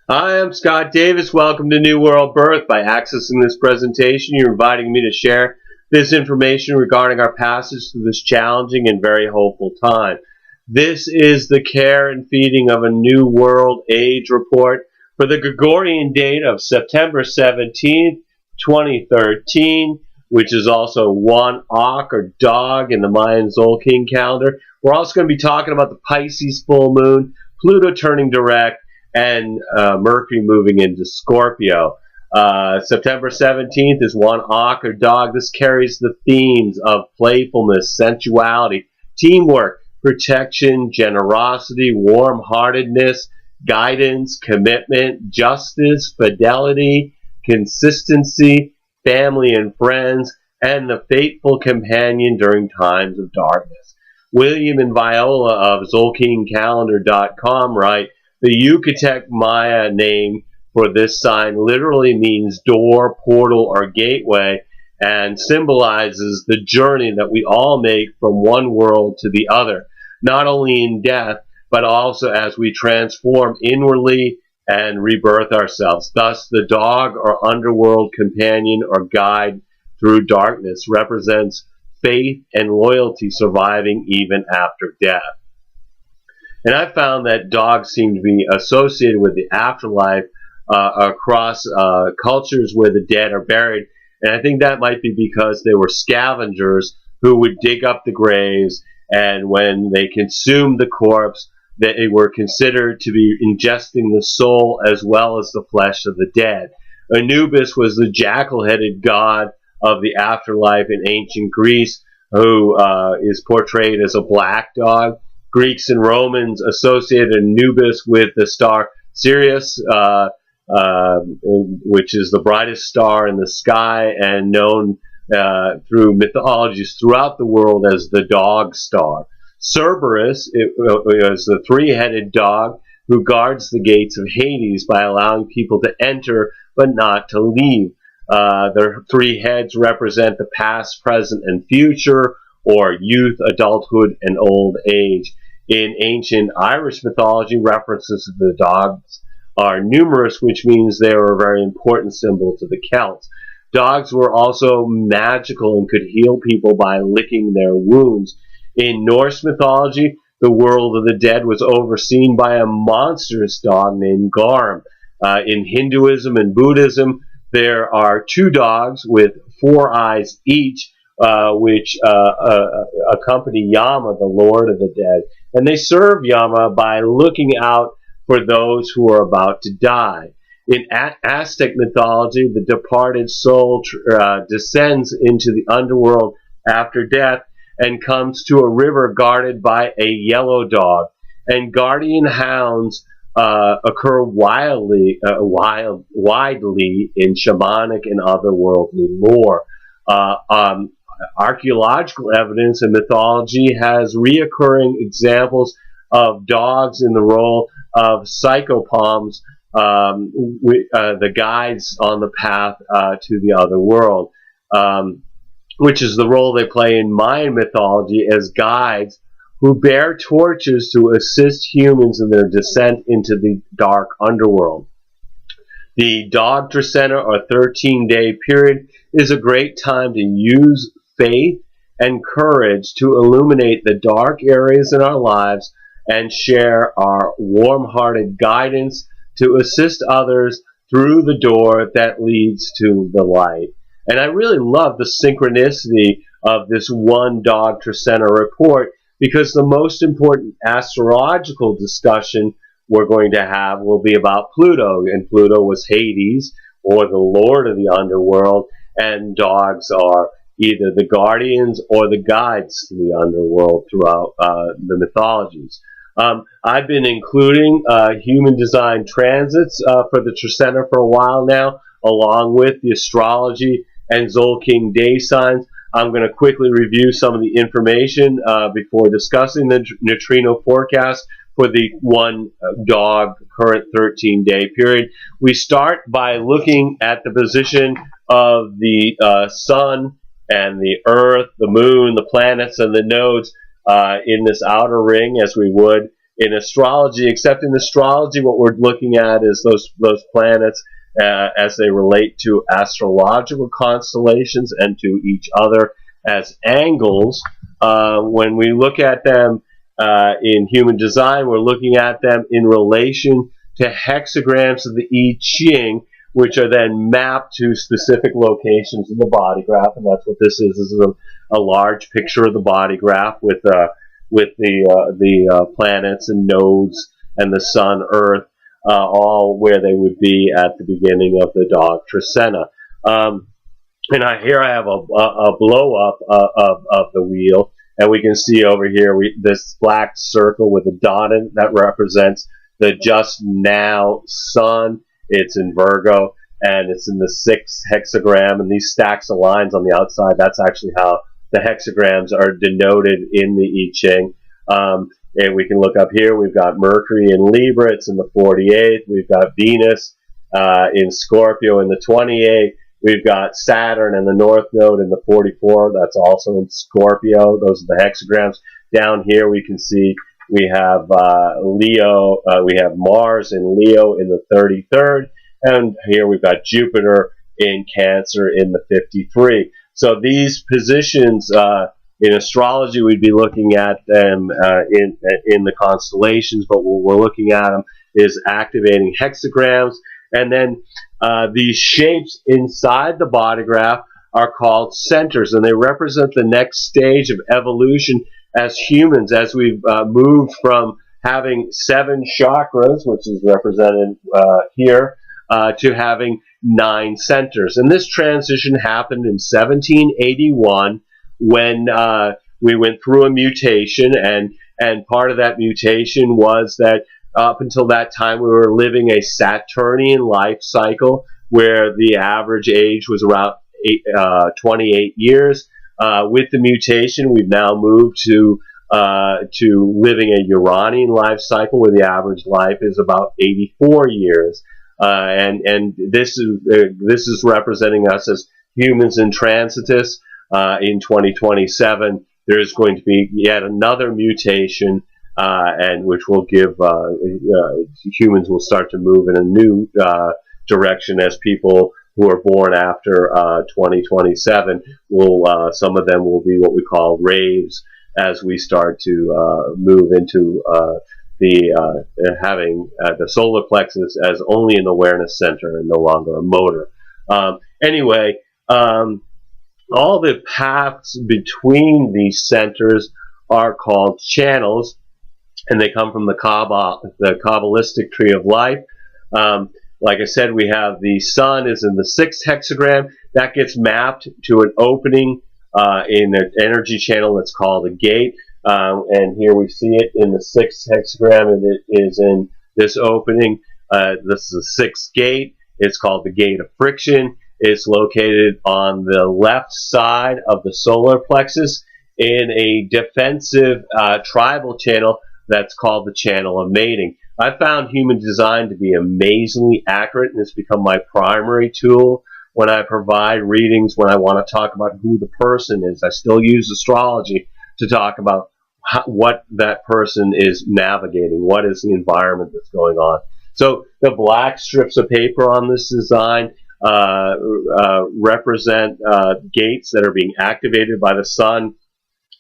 Hi, I'm Scott Davis. Welcome to New World Birth. By accessing this presentation, you're inviting me to share this information regarding our passage through this challenging and very hopeful time. This is the care and feeding of a New World Age report for the Gregorian date of September 17th, 2013, which is also one Ak or dog in the Mayan Tzolkin calendar. We're also going to be talking about the Pisces full moon, Pluto turning direct, and Mercury moving into Scorpio. September 17th is one Ak or dog. This carries the themes of playfulness, sensuality, teamwork, protection, generosity, warm-heartedness, guidance, commitment, justice, fidelity, consistency, family and friends, and the faithful companion during times of darkness. William and Viola of ZolkinCalendar.com write, the Yucatec Maya name for this sign literally means door, portal, or gateway, and symbolizes the journey that we all make from one world to the other, not only in death, but also as we transform inwardly and rebirth ourselves. Thus, the dog or underworld companion or guide through darkness represents faith and loyalty surviving even after death. And I found that dogs seem to be associated with the afterlife across cultures where the dead are buried. And I think that might be because they were scavengers who would dig up the graves, and when they consumed the corpse, they were considered to be ingesting the soul as well as the flesh of the dead. Anubis was the jackal-headed god of the afterlife in ancient Greece, who is portrayed as a black dog. Greeks and Romans associated Anubis with the star Sirius, which is the brightest star in the sky and known through mythologies throughout the world as the dog star. Cerberus is the three-headed dog who guards the gates of Hades by allowing people to enter but not to leave. Their three heads represent the past, present, and future, or youth, adulthood, and old age. In ancient Irish mythology, references to the dogs are numerous, which means they are a very important symbol to the Celts. Dogs were also magical and could heal people by licking their wounds. In Norse mythology, the world of the dead was overseen by a monstrous dog named Garm. In Hinduism and Buddhism, there are two dogs with 4 eyes each, which accompany Yama, the Lord of the Dead. And they serve Yama by looking out for those who are about to die. In Aztec mythology, the departed soul descends into the underworld after death and comes to a river guarded by a yellow dog. And guardian hounds occur widely in shamanic and otherworldly lore. Archaeological evidence in mythology has reoccurring examples of dogs in the role of psychopomps, the guides on the path to the other world, which is the role they play in Mayan mythology as guides who bear torches to assist humans in their descent into the dark underworld. The Dog Tzolkin, or 13-day period, is a great time to use faith and courage to illuminate the dark areas in our lives and share our warm-hearted guidance to assist others through the door that leads to the light. And I really love the synchronicity of this one Dog Tzolkin report, because the most important astrological discussion we're going to have will be about Pluto, and Pluto was Hades, or the Lord of the underworld, and dogs are either the guardians or the guides to the underworld throughout the mythologies. I've been including human design transits for the Tzolkin for a while now, along with the astrology and Tzolkin day signs. I'm going to quickly review some of the information before discussing the neutrino forecast for the one dog current 13-day period. We start by looking at the position of the sun and the earth, the moon, the planets, and the nodes in this outer ring, as we would in astrology, except in astrology what we're looking at is those planets as they relate to astrological constellations and to each other as angles. When we look at them in human design, we're looking at them in relation to hexagrams of the I Ching, which are then mapped to specific locations in the body graph, and that's what this is. This is a large picture of the body graph with the planets and nodes and the sun, Earth, all where they would be at the beginning of the Dog Tzolkin. And here I have a blow up of the wheel, and we can see over here this black circle with a dot in that represents the just now sun. It's in Virgo, and it's in the 6th hexagram, and these stacks of lines on the outside, that's actually how the hexagrams are denoted in the I Ching. And we can look up here, we've got Mercury in Libra, it's in the 48th. We've got Venus in Scorpio in the 28th. We've got Saturn in the North Node in the 44, that's also in Scorpio. Those are the hexagrams. Down here we can see we have Leo, we have Mars in Leo in the 33rd, and here we've got Jupiter in Cancer in the 53. So these positions in astrology, we'd be looking at them in the constellations, but what we're looking at them is activating hexagrams, and then these shapes inside the body graph are called centers, and they represent the next stage of evolution as humans, as we've moved from having 7 chakras, which is represented here, to having 9 centers. And this transition happened in 1781 when we went through a mutation, and part of that mutation was that up until that time we were living a Saturnian life cycle where the average age was around 28 years. With the mutation, we've now moved to living a Uranian life cycle where the average life is about 84 years. And this is representing us as humans in transitus. In 2027, there is going to be yet another mutation, and which will give humans will start to move in a new direction as people who are born after 2027 will some of them will be what we call raves as we start to move into having the solar plexus as only an awareness center and no longer a motor. Anyway. All the paths between these centers are called channels, and they come from the Kabbalistic tree of life. Like I said, we have the sun is in the 6th hexagram. That gets mapped to an opening in an energy channel that's called a gate. And here we see it in the 6th hexagram, and it is in this opening. This is the 6th gate. It's called the gate of friction. It's located on the left side of the solar plexus in a defensive tribal channel that's called the channel of mating. I found human design to be amazingly accurate, and it's become my primary tool when I provide readings, when I want to talk about who the person is. I still use astrology to talk about what that person is navigating, what is the environment that's going on. So the black strips of paper on this design represent gates that are being activated by the sun,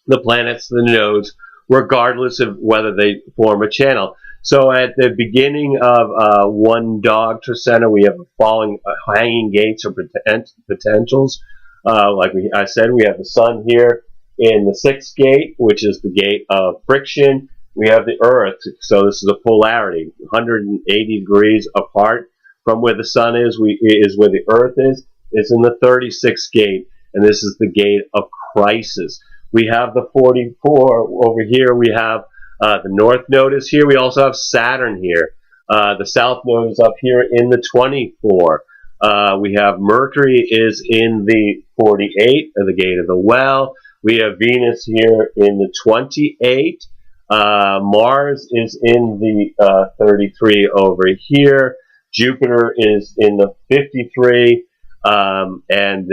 the planets, the nodes, regardless of whether they form a channel. So at the beginning of one Dog Tzolkin, we have falling hanging gates or potentials. Like I said, we have the sun here in the 6th gate, which is the gate of friction. We have the Earth, so this is a polarity, 180 degrees apart from where the sun is where the Earth is. It's in the 36th gate, and this is the gate of crisis. We have the 44 over here. We have the North Node is here. We also have Saturn here. The South Node is up here in the 24. We have Mercury is in the 48, or the gate of the well. We have Venus here in the 28. Mars is in the 33 over here. Jupiter is in the 53, and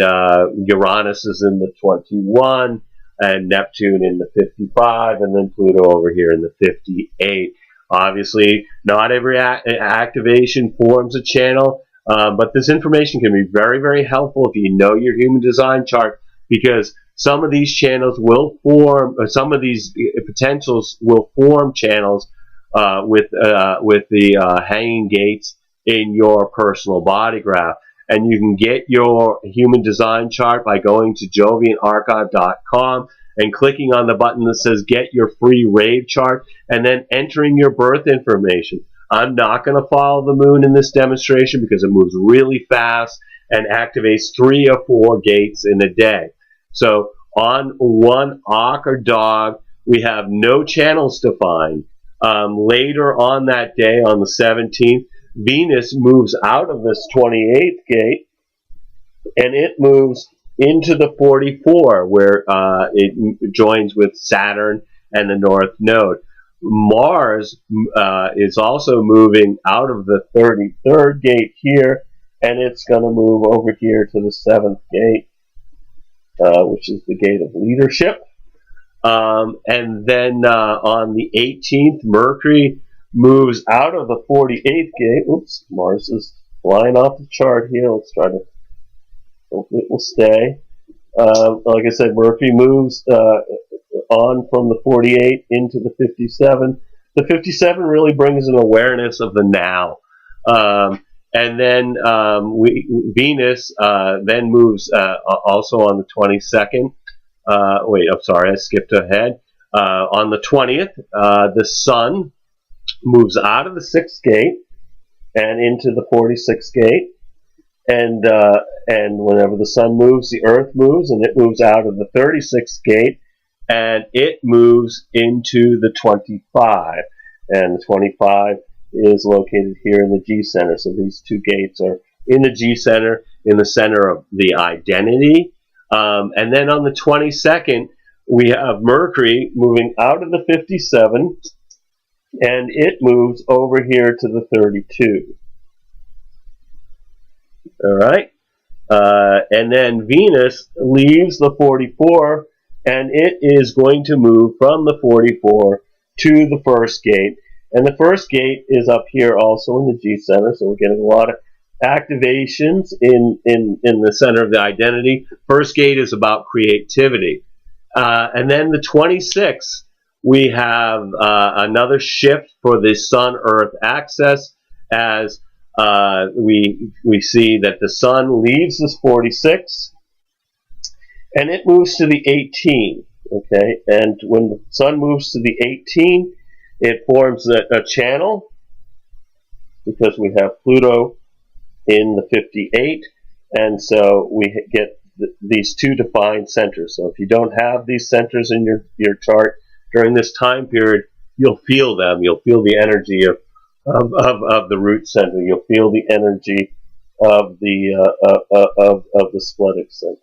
Uranus is in the 21, and Neptune in the 55, and then Pluto over here in the 58. Obviously, not every activation forms a channel, but this information can be very, very helpful if you know your human design chart, because some of these channels will form, or some of these potentials will form channels with the hanging gates in your personal body graph. And you can get your human design chart by going to jovianarchive.com and clicking on the button that says get your free rave chart, and then entering your birth information. I'm not going to follow the moon in this demonstration because it moves really fast and activates 3 or 4 gates in a day. So on one Auk or dog, we have no channels defined. Later on that day, on the 17th, Venus moves out of this 28th gate, and it moves into the 44, where it joins with Saturn and the North Node. Mars is also moving out of the 33rd gate here, and it's going to move over here to the 7th gate, which is the gate of leadership. And then on the 18th, Mercury moves out of the 48th gate. Oops, Mars is flying off the chart here. Let's try to, hopefully it will stay. Like I said, Mercury moves on from the 48 into the 57. The 57 really brings an awareness of the now. And then Venus then moves also on the 22nd. Wait, I'm sorry, I skipped ahead. On the 20th, the Sun moves out of the 6th gate and into the 46th gate. And whenever the Sun moves, the Earth moves, and it moves out of the 36th gate, and it moves into the 25. And the 25 is located here in the G center. So these 2 gates are in the G center, in the center of the identity. And then on the 22nd, we have Mercury moving out of the 57, and it moves over here to the 32. All right. And then Venus leaves the 44, and it is going to move from the 44 to the 1st gate. And the 1st gate is up here also in the G center, so we're getting a lot of activations in the center of the identity. 1st gate is about creativity. And then the 26th, we have another shift for the Sun-Earth axis, as we see that the Sun leaves this 46 and it moves to the 18. Okay, and when the Sun moves to the 18, it forms a channel, because we have Pluto in the 58, and so we get these 2 defined centers. So if you don't have these centers in your chart during this time period, you'll feel them. You'll feel the energy of the root center. You'll feel the energy of the splenic center.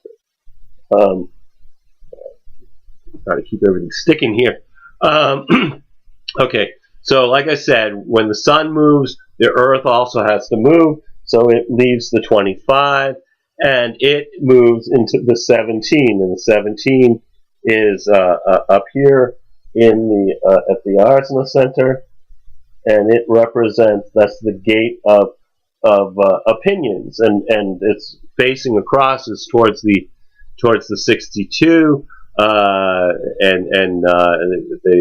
Try to keep everything sticking here. Okay, so like I said, when the Sun moves, the Earth also has to move, so it leaves the 25, and it moves into the 17, and the 17 is up here in the at the Arsena Center, and it represents, that's the gate of opinions, and it's facing across is towards the 62.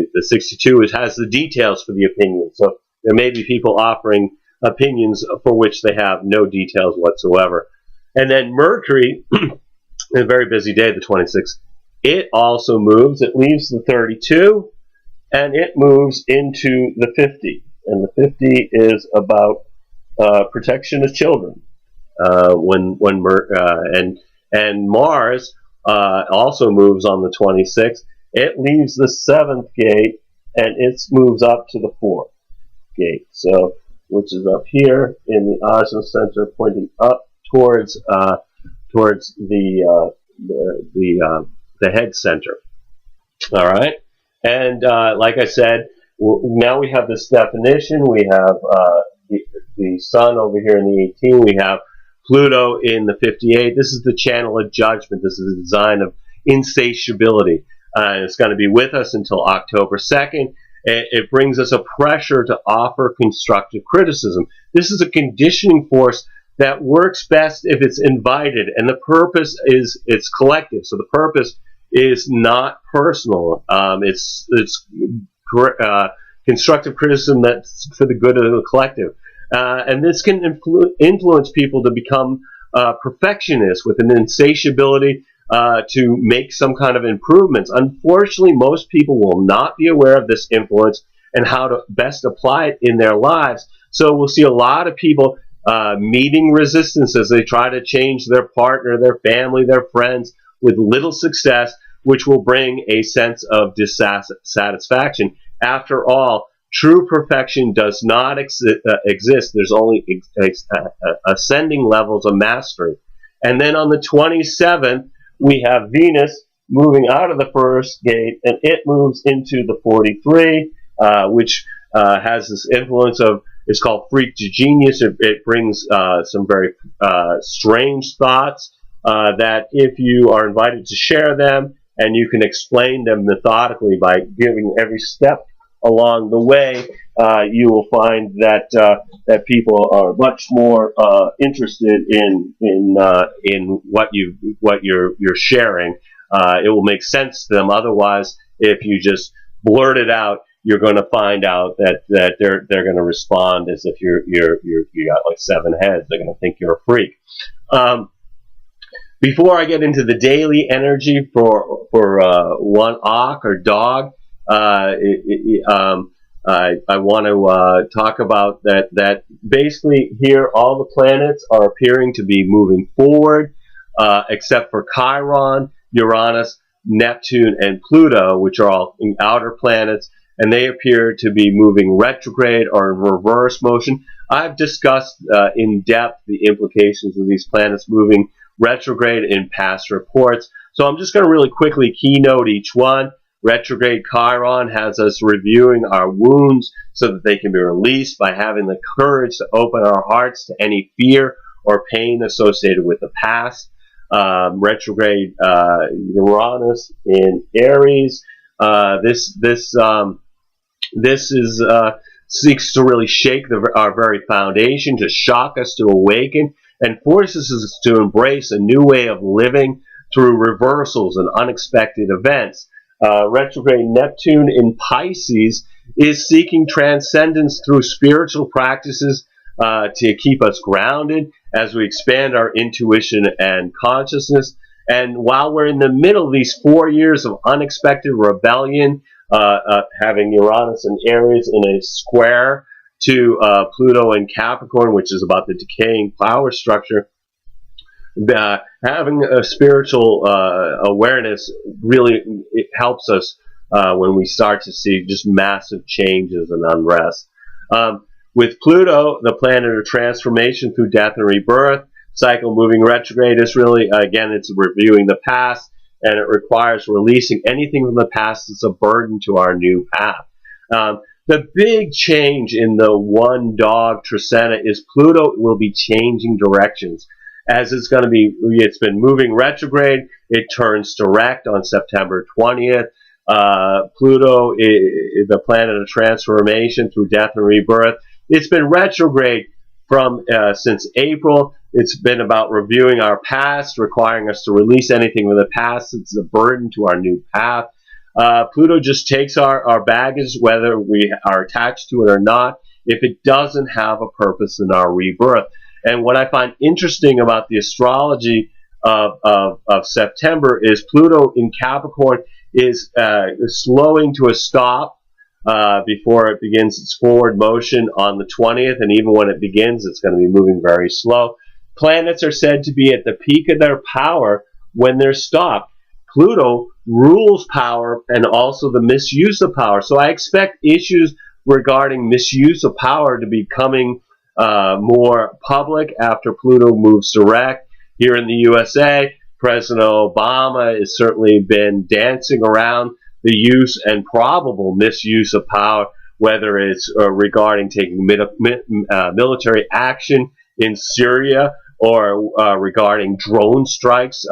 The 62 has the details for the opinion. So there may be people offering opinions for which they have no details whatsoever. And then Mercury, a very busy day, the 26th, it also moves. It leaves the 32, and it moves into the 50. And the 50 is about protection of children. And Mars also moves on the 26th. It leaves the 7th gate, and it moves up to the 4th gate, so which is up here in the Arsena Center, pointing up towards the head center. All right, and like I said, now we have this definition. We have the Sun over here in the 18. We have Pluto in the 58. This is the channel of judgment. This is a design of insatiability. It's going to be with us until October 2nd. It brings us a pressure to offer constructive criticism. This is a conditioning force that works best if it's invited, and the purpose is it's collective. So the purpose is not personal. It's constructive criticism that's for the good of the collective. And this can influence people to become perfectionists with an insatiability to make some kind of improvements. Unfortunately, most people will not be aware of this influence and how to best apply it in their lives. So we'll see a lot of people meeting resistance as they try to change their partner, their family, their friends with little success, which will bring a sense of dissatisfaction. After all, true perfection does not exist. There's only ascending levels of mastery. And then on the 27th, we have Venus moving out of the first gate, and it moves into the 43, which has this influence of, it's called freak to genius. It brings some very strange thoughts that if you are invited to share them, and you can explain them methodically by giving every step along the way, you will find that that people are much more interested in what you're sharing. It will make sense to them. Otherwise, if you just blurt it out, you're going to find out that they're going to respond as if you got like 7 heads. They're going to think you're a freak. Before I get into the daily energy for one Auk or dog, I want to talk about that basically here all the planets are appearing to be moving forward, except for Chiron, Uranus, Neptune, and Pluto, which are all outer planets, and they appear to be moving retrograde or in reverse motion. I've discussed in depth the implications of these planets moving retrograde in past reports, so I'm just going to really quickly keynote each one. Retrograde Chiron has us reviewing our wounds so that they can be released by having the courage to open our hearts to any fear or pain associated with the past. Retrograde Uranus in Aries. This seeks to really shake our very foundation, to shock us, to awaken, and forces us to embrace a new way of living through reversals and unexpected events. Retrograde Neptune in Pisces is seeking transcendence through spiritual practices to keep us grounded as we expand our intuition and consciousness. And while we're in the middle of these 4 years of unexpected rebellion, having Uranus and Aries in a square to Pluto and Capricorn, which is about the decaying power structure, having a spiritual awareness really it helps us when we start to see just massive changes and unrest. With Pluto, the planet of transformation through death and rebirth, cycle moving retrograde is really, again, it's reviewing the past, and it requires releasing anything from the past that's a burden to our new path. The big change in the one dog Trecena is Pluto will be changing directions. As it's been moving retrograde, it turns direct on September 20th. Pluto, the planet of transformation through death and rebirth, it's been retrograde since April. It's been about reviewing our past, requiring us to release anything from the past that's a burden to our new path. Pluto just takes our baggage, whether we are attached to it or not, if it doesn't have a purpose in our rebirth. And what I find interesting about the astrology of September is Pluto in Capricorn is slowing to a stop before it begins its forward motion on the 20th, and even when it begins, it's going to be moving very slow. Planets are said to be at the peak of their power when they're stopped. Pluto rules power and also the misuse of power. So I expect issues regarding misuse of power to be coming more public after Pluto moves direct. Here in the USA, President Obama has certainly been dancing around the use and probable misuse of power, whether it's regarding taking military action in Syria or regarding drone strikes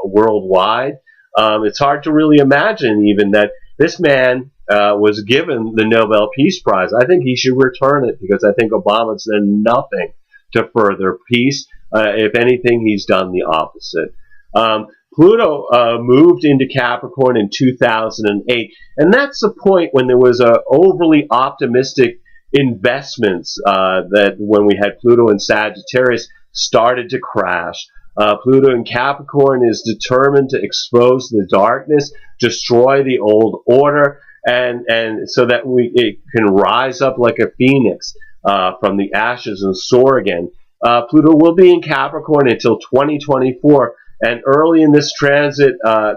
worldwide. It's hard to really imagine even that this man was given the Nobel Peace Prize. I think he should return it because I think Obama's done nothing to further peace. If anything, he's done the opposite. Pluto moved into Capricorn in 2008, and that's the point when there was overly optimistic investments that when we had Pluto in Sagittarius started to crash. Pluto in Capricorn is determined to expose the darkness, destroy the old order, and so that it can rise up like a phoenix from the ashes and soar again. Pluto will be in Capricorn until 2024, and early in this transit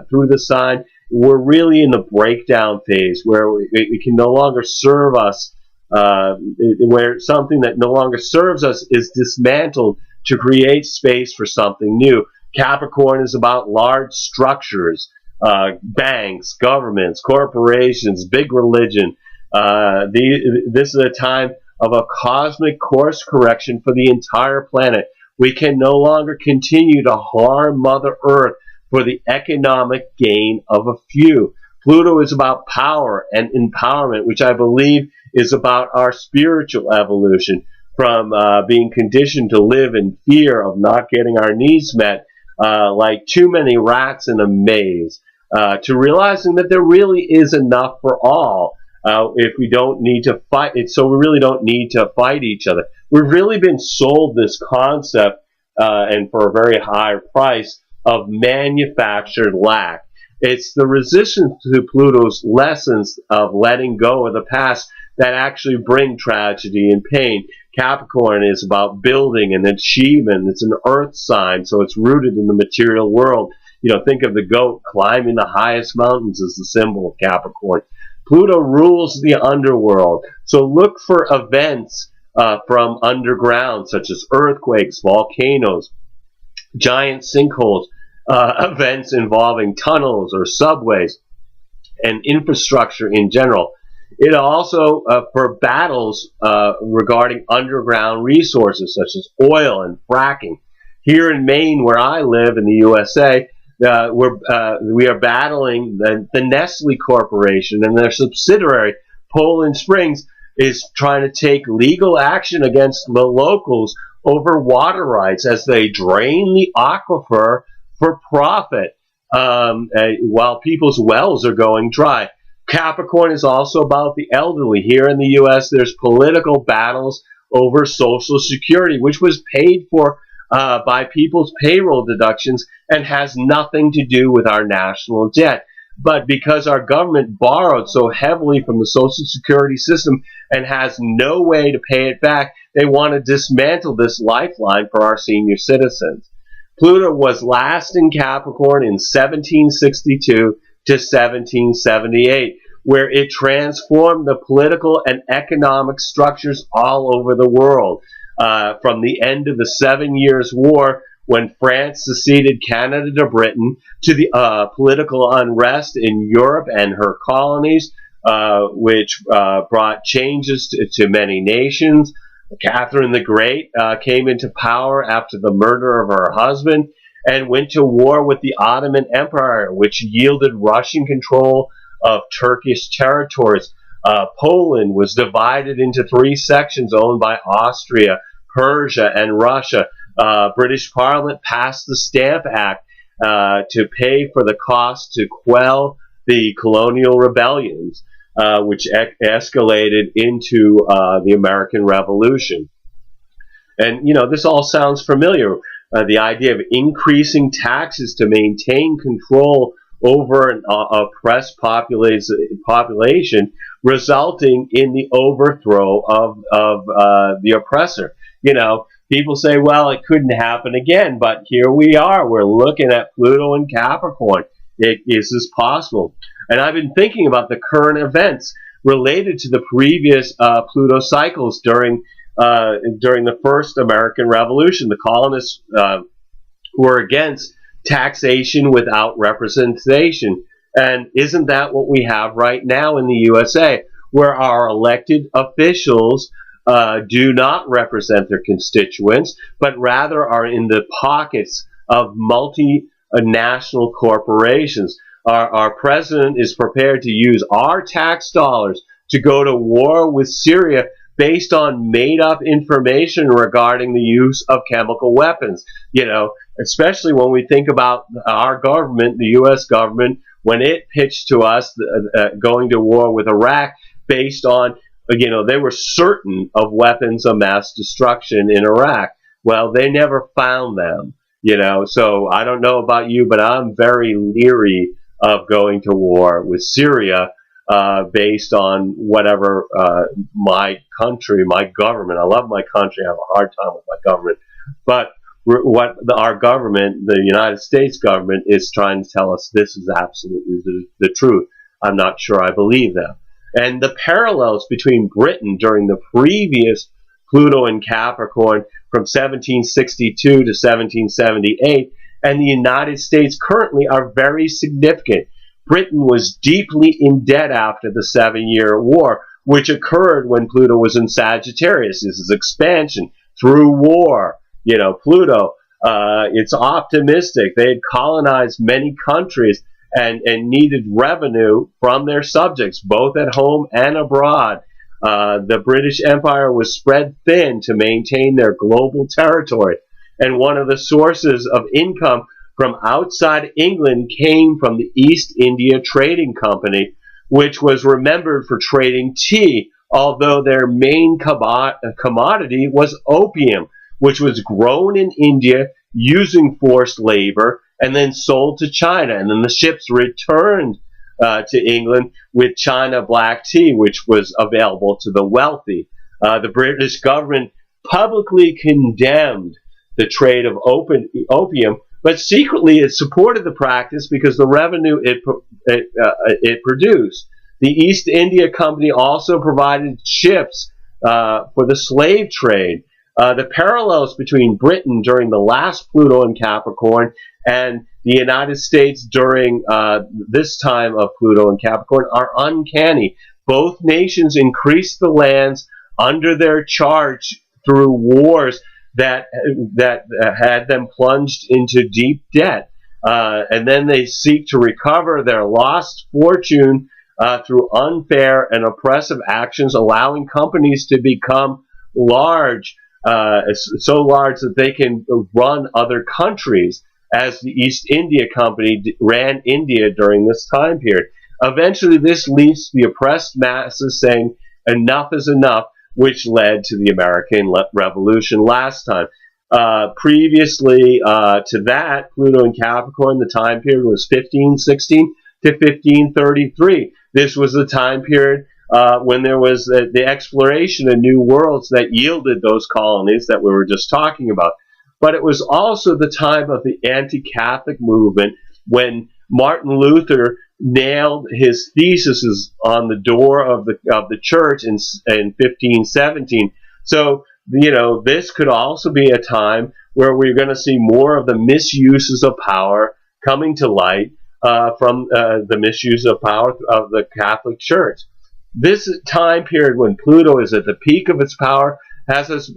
through the sign, we're really in the breakdown phase where it can no longer serve us, where something that no longer serves us is dismantled to create space for something new. Capricorn is about large structures, banks, governments, corporations, big religion. This is a time of a cosmic course correction for the entire planet. We can no longer continue to harm Mother Earth for the economic gain of a few. Pluto is about power and empowerment, which I believe is about our spiritual evolution from being conditioned to live in fear of not getting our needs met, like too many rats in a maze, to realizing that there really is enough for all. If we don't need to fight it, so we really don't need to fight each other. We've really been sold this concept, and for a very high price, of manufactured lack. It's the resistance to Pluto's lessons of letting go of the past that actually bring tragedy and pain. Capricorn is about building and achievement. It's an earth sign, so it's rooted in the material world. You know, think of the goat climbing the highest mountains as the symbol of Capricorn. Pluto rules the underworld, so look for events from underground, such as earthquakes, volcanoes, giant sinkholes, events involving tunnels or subways, and infrastructure in general. It also for battles regarding underground resources such as oil and fracking. Here in Maine, where I live in the USA, we are battling the Nestle Corporation, and their subsidiary, Poland Springs, is trying to take legal action against the locals over water rights as they drain the aquifer for profit while people's wells are going dry. Capricorn is also about the elderly. Here in the U.S., there's political battles over Social Security, which was paid for by people's payroll deductions and has nothing to do with our national debt. But because our government borrowed so heavily from the Social Security system and has no way to pay it back, they want to dismantle this lifeline for our senior citizens. Pluto was last in Capricorn in 1762 to 1778, where it transformed the political and economic structures all over the world. From the end of the 7 Years' War, when France seceded Canada to Britain, to the political unrest in Europe and her colonies, which brought changes to many nations. Catherine the Great came into power after the murder of her husband and went to war with the Ottoman Empire, which yielded Russian control of Turkish territories. Poland was divided into 3 sections owned by Austria, Persia, and Russia. British Parliament passed the Stamp Act to pay for the cost to quell the colonial rebellions, which escalated into the American Revolution. And, you know, this all sounds familiar. The idea of increasing taxes to maintain control over an oppressed population, resulting in the overthrow of the oppressor. You know, people say, well, it couldn't happen again, but here we are. We're looking at Pluto and Capricorn. Is this possible? And I've been thinking about the current events related to the previous Pluto cycles during the first American Revolution. The colonists were against taxation without representation. And isn't that what we have right now in the USA, where our elected officials do not represent their constituents, but rather are in the pockets of multinational corporations? Our president is prepared to use our tax dollars to go to war with Syria based on made-up information regarding the use of chemical weapons. Especially when we think about our government, the U.S. government, when it pitched to us going to war with Iraq based on, they were certain of weapons of mass destruction in Iraq. Well, they never found them, So I don't know about you, but I'm very leery of going to war with Syria based on whatever my country, my government. I love my country. I have a hard time with my government. But what our government, the United States government, is trying to tell us, this is absolutely the truth. I'm not sure I believe them. And the parallels between Britain during the previous Pluto in Capricorn from 1762 to 1778 and the United States currently are very significant. Britain was deeply in debt after the 7-Year War, which occurred when Pluto was in Sagittarius. This is expansion through war. Pluto, it's optimistic. They had colonized many countries and needed revenue from their subjects, both at home and abroad. The British Empire was spread thin to maintain their global territory. And one of the sources of income from outside England came from the East India Trading Company, which was remembered for trading tea, although their main commodity was opium, which was grown in India using forced labor and then sold to China. And then the ships returned to England with China black tea, which was available to the wealthy. The British government publicly condemned the trade of opium, but secretly it supported the practice because the revenue it produced. The East India Company also provided ships for the slave trade. The parallels between Britain during the last Pluto in Capricorn and the United States during this time of Pluto in Capricorn are uncanny. Both nations increased the lands under their charge through wars that had them plunged into deep debt. And then they seek to recover their lost fortune through unfair and oppressive actions, allowing companies to become large, so large that they can run other countries, as the East India Company ran India during this time period. Eventually, this leads to the oppressed masses saying, enough is enough, which led to the American Revolution last time. Previously to that, Pluto in Capricorn, the time period was 1516 to 1533. This was the time period when there was the exploration of new worlds that yielded those colonies that we were just talking about. But it was also the time of the anti-Catholic movement when Martin Luther nailed his theses on the door of the church in 1517. So, this could also be a time where we're going to see more of the misuses of power coming to light from the misuse of power of the Catholic Church. This time period when Pluto is at the peak of its power has us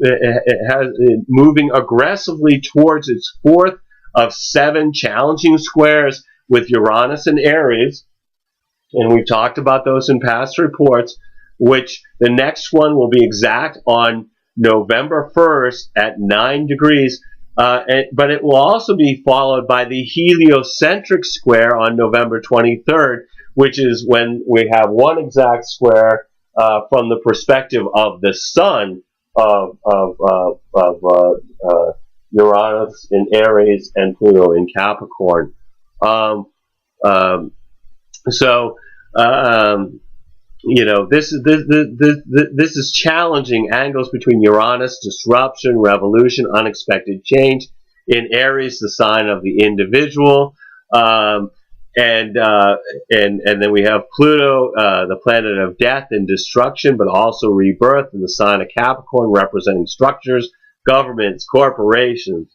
moving aggressively towards its fourth of 7 challenging squares with Uranus and Aries, and we've talked about those in past reports, which the next one will be exact on November 1st at 9 degrees, but it will also be followed by the heliocentric square on November 23rd, which is when we have one exact square from the perspective of the Sun of Uranus in Aries and Pluto in Capricorn. This is challenging angles between Uranus, disruption, revolution, unexpected change. In Aries, the sign of the individual, and then we have Pluto, the planet of death and destruction, but also rebirth, in the sign of Capricorn, representing structures, governments, corporations.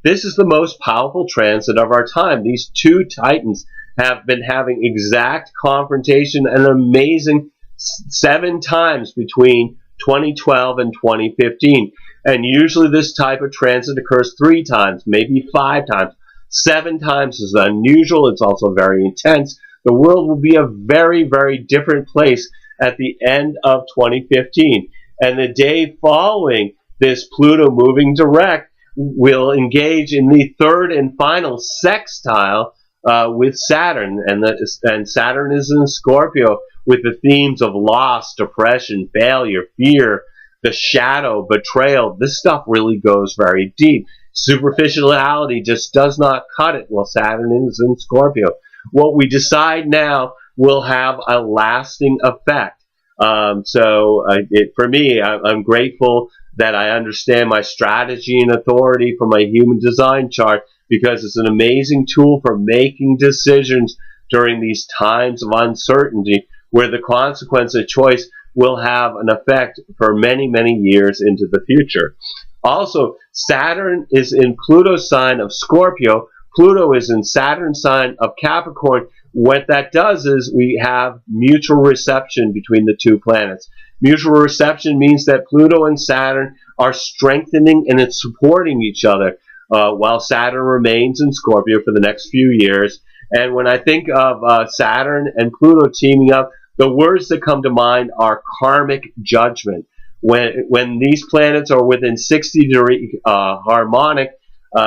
This is the most powerful transit of our time. These two titans have been having exact confrontation an amazing 7 times between 2012 and 2015. And usually this type of transit occurs 3 times, maybe 5 times. 7 times as unusual. It's also very intense. The world will be a very, very different place at the end of 2015. And the day following this Pluto moving direct will engage in the third and final sextile with Saturn. And Saturn is in Scorpio with the themes of loss, depression, failure, fear, the shadow, betrayal. This stuff really goes very deep. Superficiality just does not cut it while Saturn is in Scorpio. What we decide now will have a lasting effect. For me, I'm grateful that I understand my strategy and authority from my human design chart, because it's an amazing tool for making decisions during these times of uncertainty, where the consequence of choice will have an effect for many, many years into the future. Also, Saturn is in Pluto's sign of Scorpio. Pluto is in Saturn's sign of Capricorn. What that does is we have mutual reception between the two planets. Mutual reception means that Pluto and Saturn are strengthening and it's supporting each other while Saturn remains in Scorpio for the next few years. And when I think of Saturn and Pluto teaming up, the words that come to mind are karmic judgment. When these planets are within 60-degree harmonic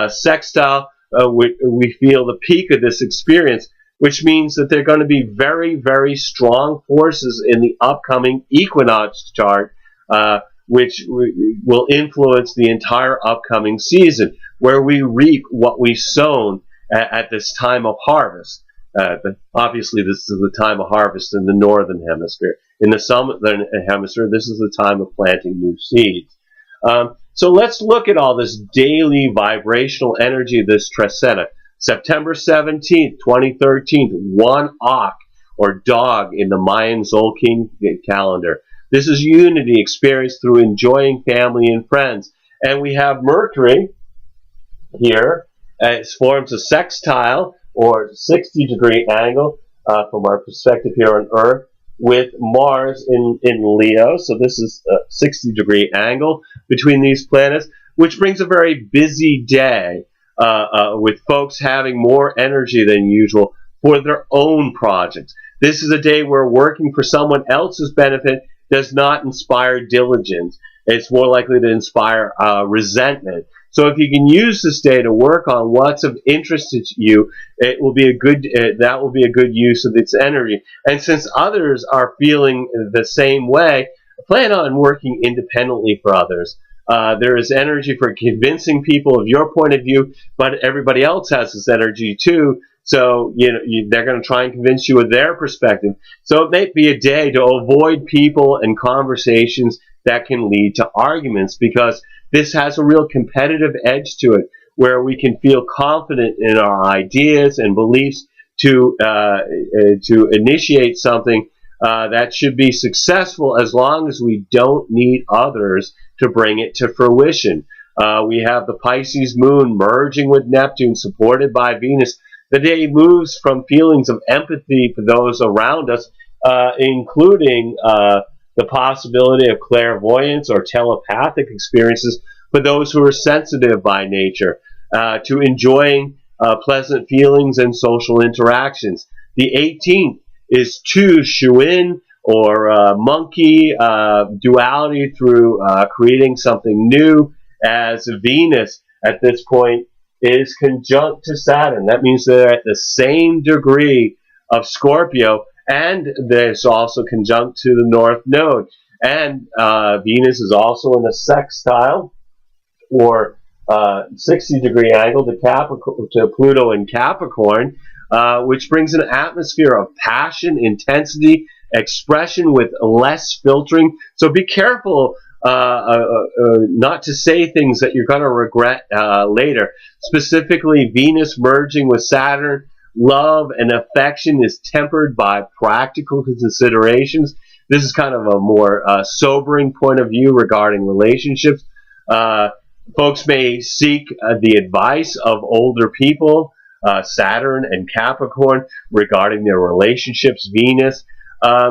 sextile, we feel the peak of this experience, which means that they're going to be very, very strong forces in the upcoming equinox chart, which will influence the entire upcoming season, where we reap what we've sown at this time of harvest. Obviously, this is the time of harvest in the northern hemisphere. In the southern hemisphere, this is the time of planting new seeds. So let's look at all this daily vibrational energy of this trecenta. September 17th, 2013, 1 Ak, or dog in the Mayan Tzolkin calendar. This is unity experienced through enjoying family and friends. And we have Mercury here. It forms a sextile, or 60-degree angle from our perspective here on Earth, with Mars in Leo. So this is a 60-degree angle between these planets, which brings a very busy day with folks having more energy than usual for their own projects. This is a day where working for someone else's benefit does not inspire diligence. It's more likely to inspire resentment. So if you can use this day to work on what's of interest to you, it will be a good that will be a good use of its energy. And since others are feeling the same way, plan on working independently for others. There is energy for convincing people of your point of view, but everybody else has this energy too. So they're going to try and convince you of their perspective. So it may be a day to avoid people and conversations that can lead to arguments, because this has a real competitive edge to it, where we can feel confident in our ideas and beliefs to initiate something that should be successful, as long as we don't need others to bring it to fruition. We have the Pisces moon merging with Neptune, supported by Venus. The day moves from feelings of empathy for those around us, including the possibility of clairvoyance or telepathic experiences for those who are sensitive by nature, to enjoying pleasant feelings and social interactions. The 18th is Tu Shuin, or monkey duality, through creating something new, as Venus at this point is conjunct to Saturn. That means they're at the same degree of Scorpio, and there's also conjunct to the North Node. And Venus is also in a sextile, or 60-degree angle to Pluto in Capricorn, which brings an atmosphere of passion, intensity, expression with less filtering. So be careful not to say things that you're going to regret later. Specifically, Venus merging with Saturn, love and affection is tempered by practical considerations. This is kind of a more sobering point of view regarding relationships. Folks may seek the advice of older people, Saturn and Capricorn, regarding their relationships. Venus,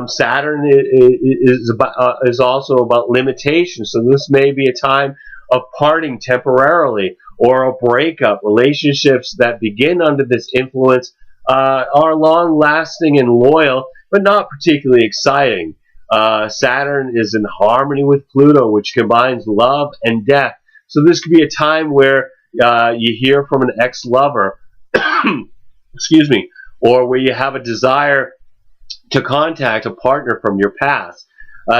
Saturn is also about limitations, so this may be a time of parting temporarily or a breakup. Relationships that begin under this influence are long-lasting and loyal, but not particularly exciting. Saturn is in harmony with Pluto, which combines love and death. So this could be a time where you hear from an ex-lover, excuse me, or where you have a desire to contact a partner from your past.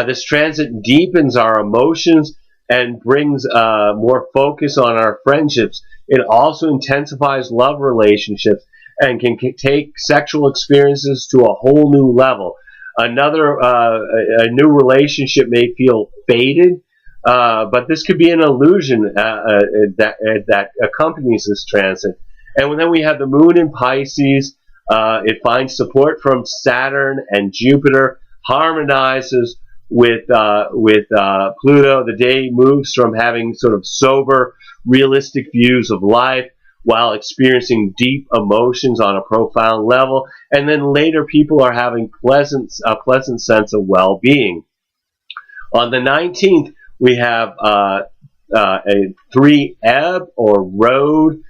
This transit deepens our emotions and brings more focus on our friendships. It also intensifies love relationships and can take sexual experiences to a whole new level. A new relationship may feel faded, but this could be an illusion that accompanies this transit. And then we have the moon in Pisces. It finds support from Saturn and Jupiter, harmonizes with Pluto. The day moves from having sort of sober, realistic views of life while experiencing deep emotions on a profound level, and then later people are having a pleasant sense of well-being. On the 19th, we have a 3 ebb or road,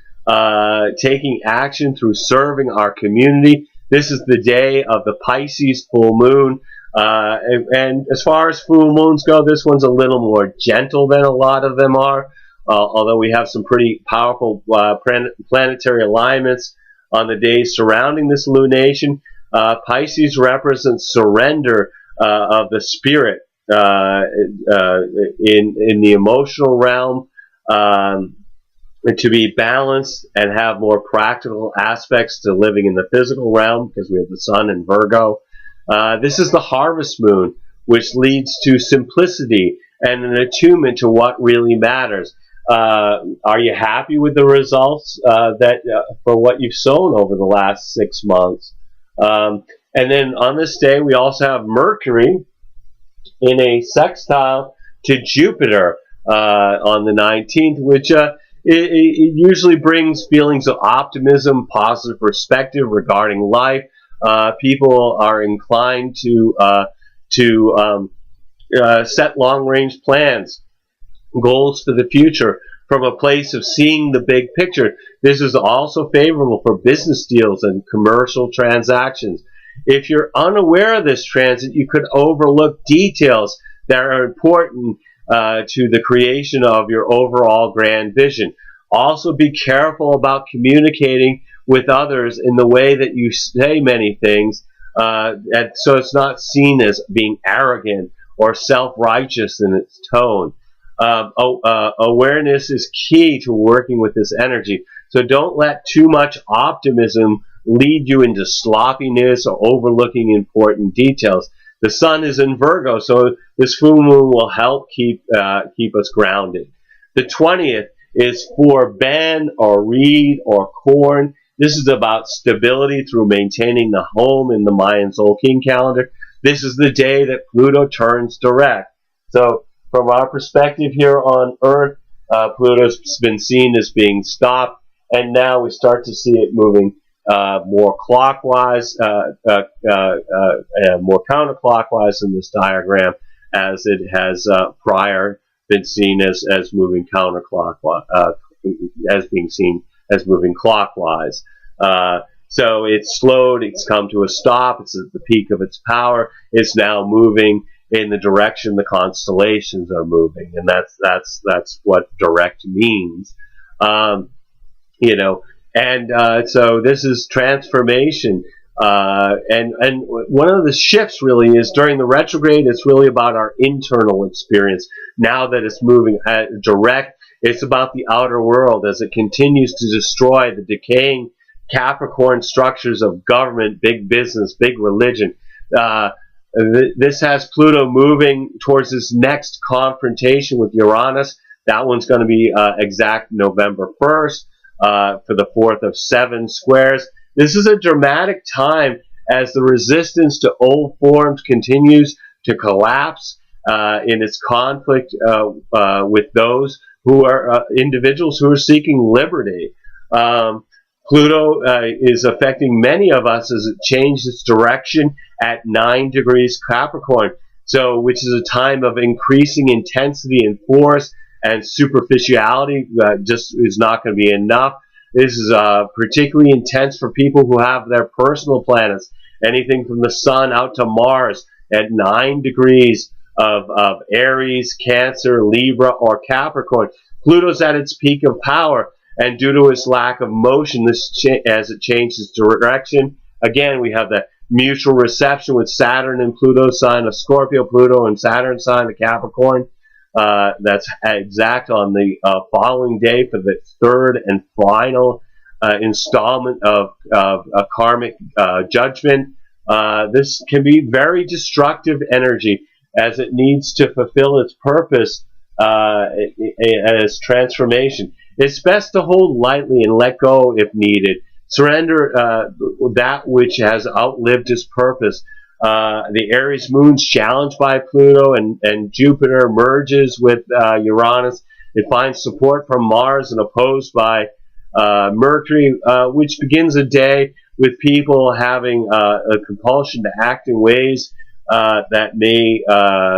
taking action through serving our community. This is the day of the Pisces full moon. And as far as full moons go, this one's a little more gentle than a lot of them are. Although we have some pretty powerful planetary alignments on the days surrounding this lunation. Pisces represents surrender of the spirit in the emotional realm, to be balanced and have more practical aspects to living in the physical realm, because we have the sun in Virgo. This is the harvest moon, which leads to simplicity and an attunement to what really matters. Are you happy with the results for what you've sown over the last 6 months? And then on this day, we also have Mercury in a sextile to Jupiter on the 19th, which it usually brings feelings of optimism, positive perspective regarding life. People are inclined to set long-range plans, goals for the future from a place of seeing the big picture. This is also favorable for business deals and commercial transactions. If you're unaware of this transit, you could overlook details that are important to the creation of your overall grand vision. Also, be careful about communicating with others in the way that you say many things, and so it's not seen as being arrogant or self-righteous in its tone. Awareness is key to working with this energy. So don't let too much optimism lead you into sloppiness or overlooking important details. The sun is in Virgo, so this full moon will help keep us grounded. The 20th is for Ben or Reed or Corn. This is about stability through maintaining the home in the Mayan Tzolkin calendar. This is the day that Pluto turns direct. So from our perspective here on Earth, Pluto's been seen as being stopped, and now we start to see it moving more clockwise, more counterclockwise in this diagram, as it has prior been seen as moving counterclockwise, as being seen as moving clockwise. So it's slowed, it's come to a stop, it's at the peak of its power, it's now moving in the direction the constellations are moving, and that's what direct means. So this is transformation, and one of the shifts really is during the retrograde. It's really about our internal experience. Now that it's moving direct, it's about the outer world as it continues to destroy the decaying Capricorn structures of government, big business, big religion. This has Pluto moving towards this next confrontation with Uranus. That one's going to be exact November 1st for the 4th of 7 squares. This is a dramatic time as the resistance to old forms continues to collapse in its conflict with those who are individuals who are seeking liberty. Pluto is affecting many of us as it changes its direction at 9 degrees Capricorn, which is a time of increasing intensity and force. and superficiality just is not going to be enough. This is particularly intense for people who have their personal planets, anything from the Sun out to Mars at 9 degrees of Aries, Cancer, Libra, or Capricorn. Pluto's at its peak of power, and due to its lack of motion, as it changes direction, again, we have the mutual reception with Saturn and Pluto sign of Scorpio, Pluto and Saturn sign of Capricorn. That's exact on the following day for the third and final installment of Karmic Judgment. This can be very destructive energy as it needs to fulfill its purpose as transformation. It's best to hold lightly and let go if needed. Surrender that which has outlived its purpose. The Aries moon's challenged by Pluto, and Jupiter merges with Uranus. It finds support from Mars and opposed by Mercury, which begins a day with people having a compulsion to act in ways that may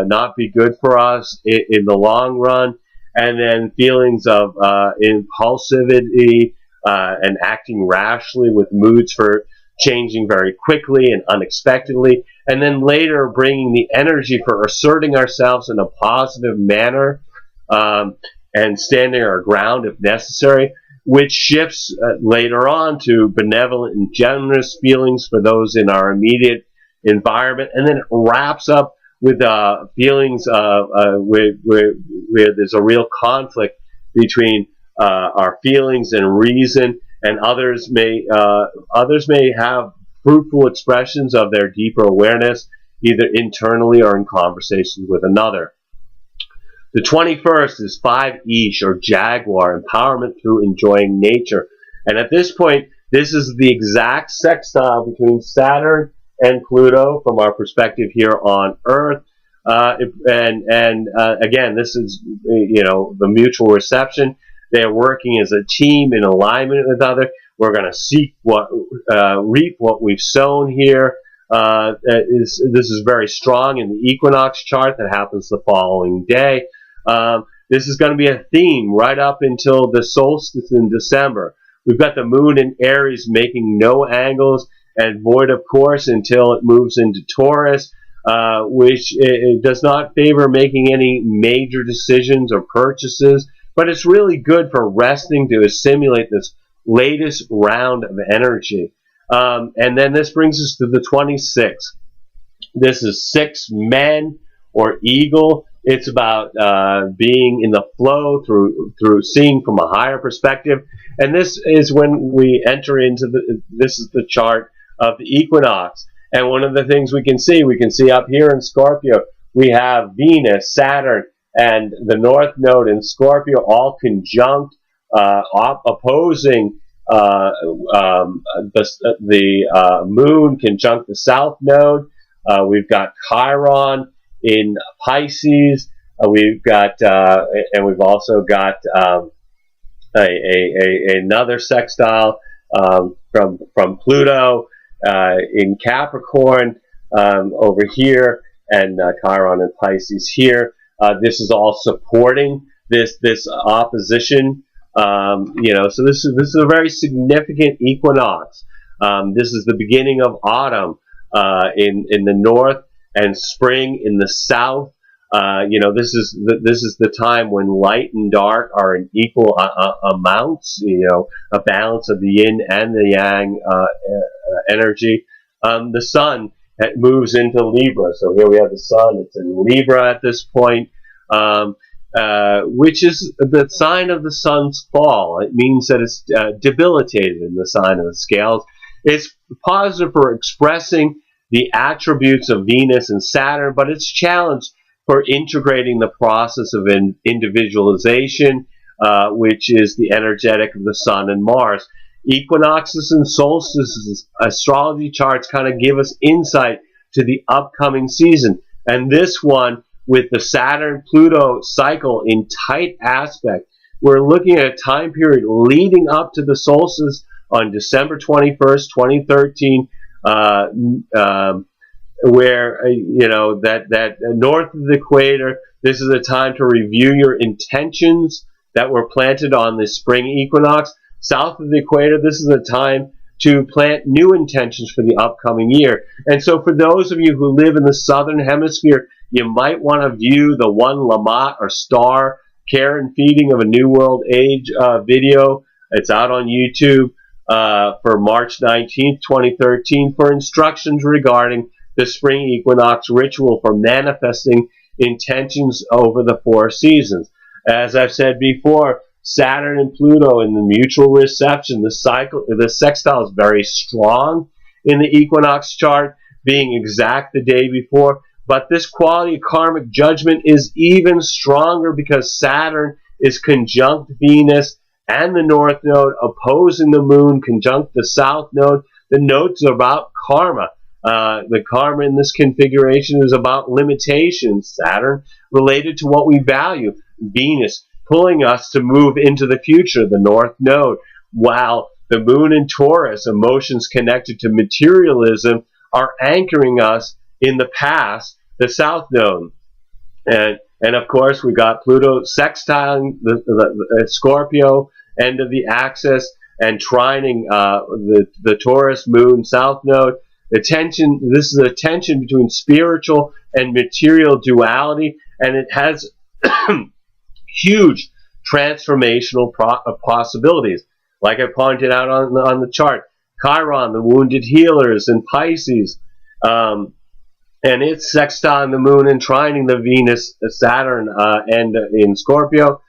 not be good for us in the long run, and then feelings of impulsivity and acting rashly, with moods for changing very quickly and unexpectedly, and then later bringing the energy for asserting ourselves in a positive manner and standing our ground if necessary, which shifts later on to benevolent and generous feelings for those in our immediate environment, and then it wraps up with feelings where there's a real conflict between our feelings and reason, and others may have fruitful expressions of their deeper awareness, either internally or in conversations with another. The 21st is 5 Ish, or Jaguar, empowerment through enjoying nature. And at this point, this is the exact sextile between Saturn and Pluto from our perspective here on Earth. Again, this is, the mutual reception. They're working as a team in alignment with other. We're going to reap what we've sown here. This is very strong in the equinox chart that happens the following day. This is going to be a theme right up until the solstice in December. We've got the moon in Aries making no angles and void of course until it moves into Taurus, which it does not favor making any major decisions or purchases, but it's really good for resting to assimilate this latest round of energy. And then this brings us to the 26th. This is 6 Men, or Eagle. It's about being in the flow through seeing from a higher perspective. And this is when we enter into this is the chart of the equinox. And one of the things we can see up here in Scorpio, we have Venus, Saturn, and the North Node in Scorpio all conjunct, opposing the Moon conjunct the South Node. We've got Chiron in Pisces. We've got, and we've also got another sextile from Pluto in Capricorn over here, and Chiron in Pisces here. This is all supporting this opposition. So this is a very significant equinox. This is the beginning of autumn in the north and spring in the south. This is the time when light and dark are in equal amounts. A balance of the yin and the yang energy. The sun moves into Libra, so here we have the sun. It's in Libra at this point. Which is the sign of the sun's fall. It means that it's debilitated in the sign of the scales. It's positive for expressing the attributes of Venus and Saturn, but it's challenged for integrating the process of individualization, which is the energetic of the sun and Mars. Equinoxes and solstices, astrology charts kind of give us insight to the upcoming season. And this one, with the Saturn-Pluto cycle in tight aspect, we're looking at a time period leading up to the solstice on December 21st, 2013, where that north of the equator, this is a time to review your intentions that were planted on the spring equinox. South of the equator, this is a time to plant new intentions for the upcoming year. And so for those of you who live in the southern hemisphere, you might want to view the one Lamont or Star Care and Feeding of a New World Age video. It's out on YouTube for March 19th, 2013 for instructions regarding the spring equinox ritual for manifesting intentions over the 4 seasons. As I've said before, Saturn and Pluto in the mutual reception, the sextile is very strong in the equinox chart, being exact the day before. But this quality of karmic judgment is even stronger because Saturn is conjunct Venus and the North Node, opposing the Moon, conjunct the South Node. The nodes are about karma. The karma in this configuration is about limitations. Saturn related to what we value. Venus pulling us to move into the future, the North Node, while the Moon in Taurus, emotions connected to materialism, are anchoring us in the past, the South Node. And of course, we got Pluto sextiling the Scorpio end of the axis and trining the Taurus Moon South Node. This is a tension between spiritual and material duality, and it has huge transformational possibilities. Like I pointed out on the chart, Chiron, the wounded healers, in Pisces, and it's sextiling the Moon and trining the Venus, Saturn, and in Scorpio,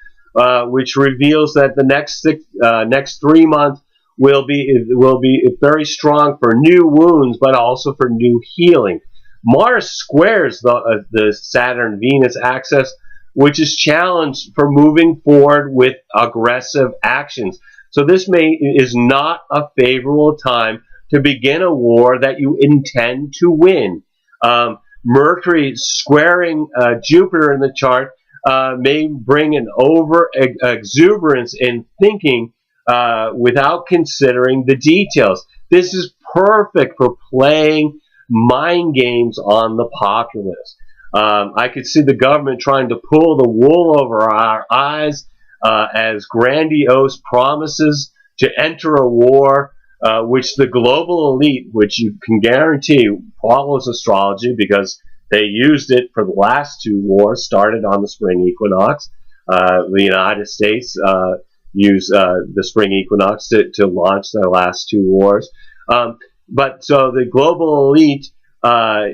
which reveals that the next 3 months will be very strong for new wounds, but also for new healing. Mars squares the Saturn-Venus axis, which is challenged for moving forward with aggressive actions. So this is not a favorable time to begin a war that you intend to win. Mercury squaring Jupiter in the chart may bring an over-exuberance in thinking without considering the details. This is perfect for playing mind games on the populace. I could see the government trying to pull the wool over our eyes as grandiose promises to enter a war, which the global elite, which you can guarantee follows astrology because they used it for the last 2 wars, started on the spring equinox. The United States used the spring equinox to launch their last 2 wars. But so the global elite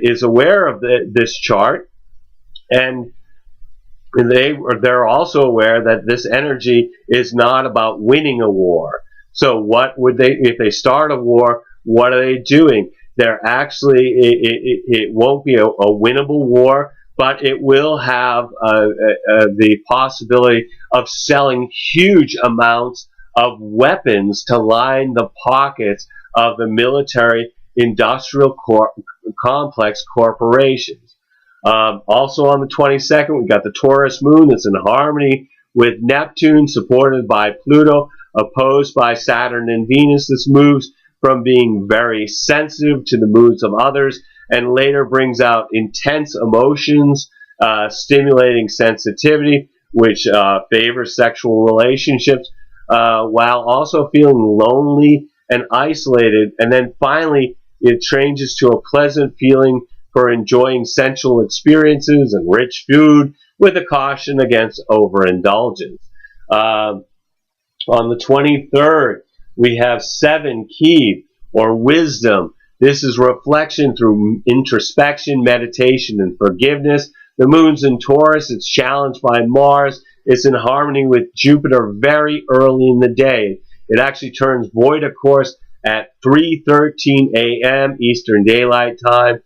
is aware of this chart, and they're also aware that this energy is not about winning a war. So what would they, if they start a war, what are they doing? They're actually, it won't be a winnable war, but it will have the possibility of selling huge amounts of weapons to line the pockets of the military industrial complex corporations. Also on the 22nd, we got the Taurus Moon. It's in harmony with Neptune, supported by Pluto, opposed by Saturn and Venus. This moves from being very sensitive to the moods of others and later brings out intense emotions, stimulating sensitivity, which favors sexual relationships, while also feeling lonely and isolated. And then finally, it changes to a pleasant feeling for enjoying sensual experiences and rich food, with a caution against overindulgence. On the 23rd, we have 7 key, or wisdom. This is reflection through introspection, meditation, and forgiveness. The moon's in Taurus. It's challenged by Mars. It's in harmony with Jupiter very early in the day. It actually turns void, of course, at 3:13 a.m. Eastern Daylight Time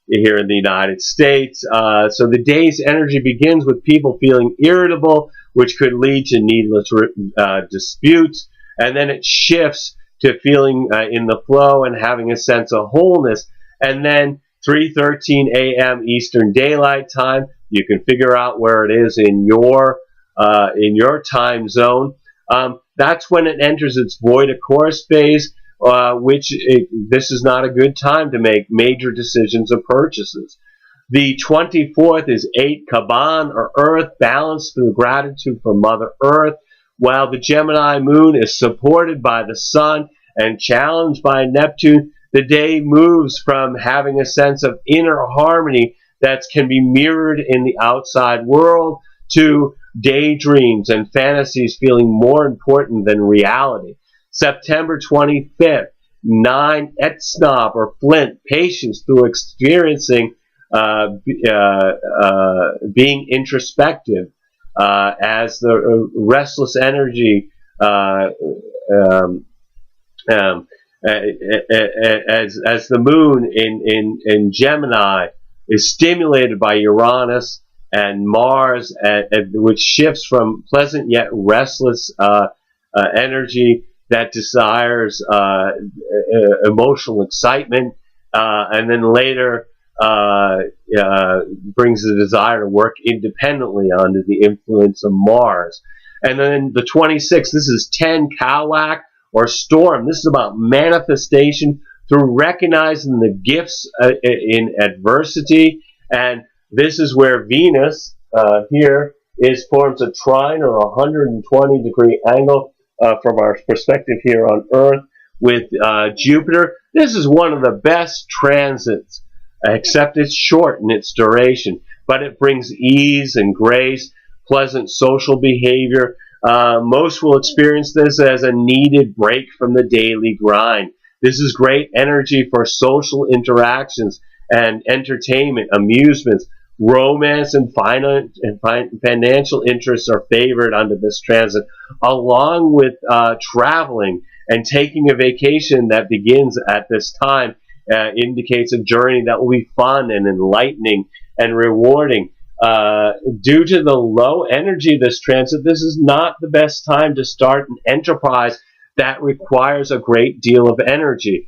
here in the United States. So the day's energy begins with people feeling irritable, which could lead to needless disputes. And then it shifts to feeling in the flow and having a sense of wholeness. And then 3:13 a.m. Eastern Daylight Time, you can figure out where it is in your time zone. That's when it enters its void of course phase, this is not a good time to make major decisions of purchases. The 24th is 8 Kaban, or Earth, balanced through gratitude for Mother Earth, while the Gemini moon is supported by the Sun and challenged by Neptune. The day moves from having a sense of inner harmony that can be mirrored in the outside world to daydreams and fantasies feeling more important than reality. September 25th, 9 Etsnob, or Flint, patience through experiencing being introspective as the restless energy as the moon in Gemini is stimulated by Uranus and Mars, which shifts from pleasant yet restless energy that desires emotional excitement, and then later brings the desire to work independently under the influence of Mars. And then the 26th, this is 10 Kawak, or Storm. This is about manifestation through recognizing the gifts in adversity. And this is where Venus here forms a trine, or a 120-degree angle from our perspective here on Earth with Jupiter. This is one of the best transits, except it's short in its duration, but it brings ease and grace, pleasant social behavior. Most will experience this as a needed break from the daily grind. This is great energy for social interactions and entertainment, amusements. Romance and financial interests are favored under this transit, along with traveling and taking a vacation that begins at this time. Indicates a journey that will be fun and enlightening and rewarding. Due to the low energy of this transit, this is not the best time to start an enterprise that requires a great deal of energy.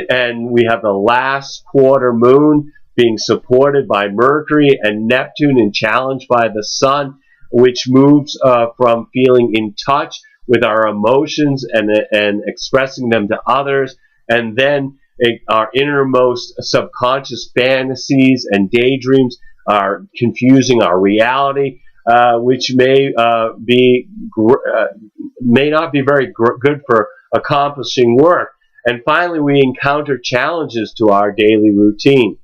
And we have the last quarter moon being supported by Mercury and Neptune and challenged by the Sun, which moves from feeling in touch with our emotions and expressing them to others, and then our innermost subconscious fantasies and daydreams are confusing our reality, which may not be very good for accomplishing work. And finally, we encounter challenges to our daily routine.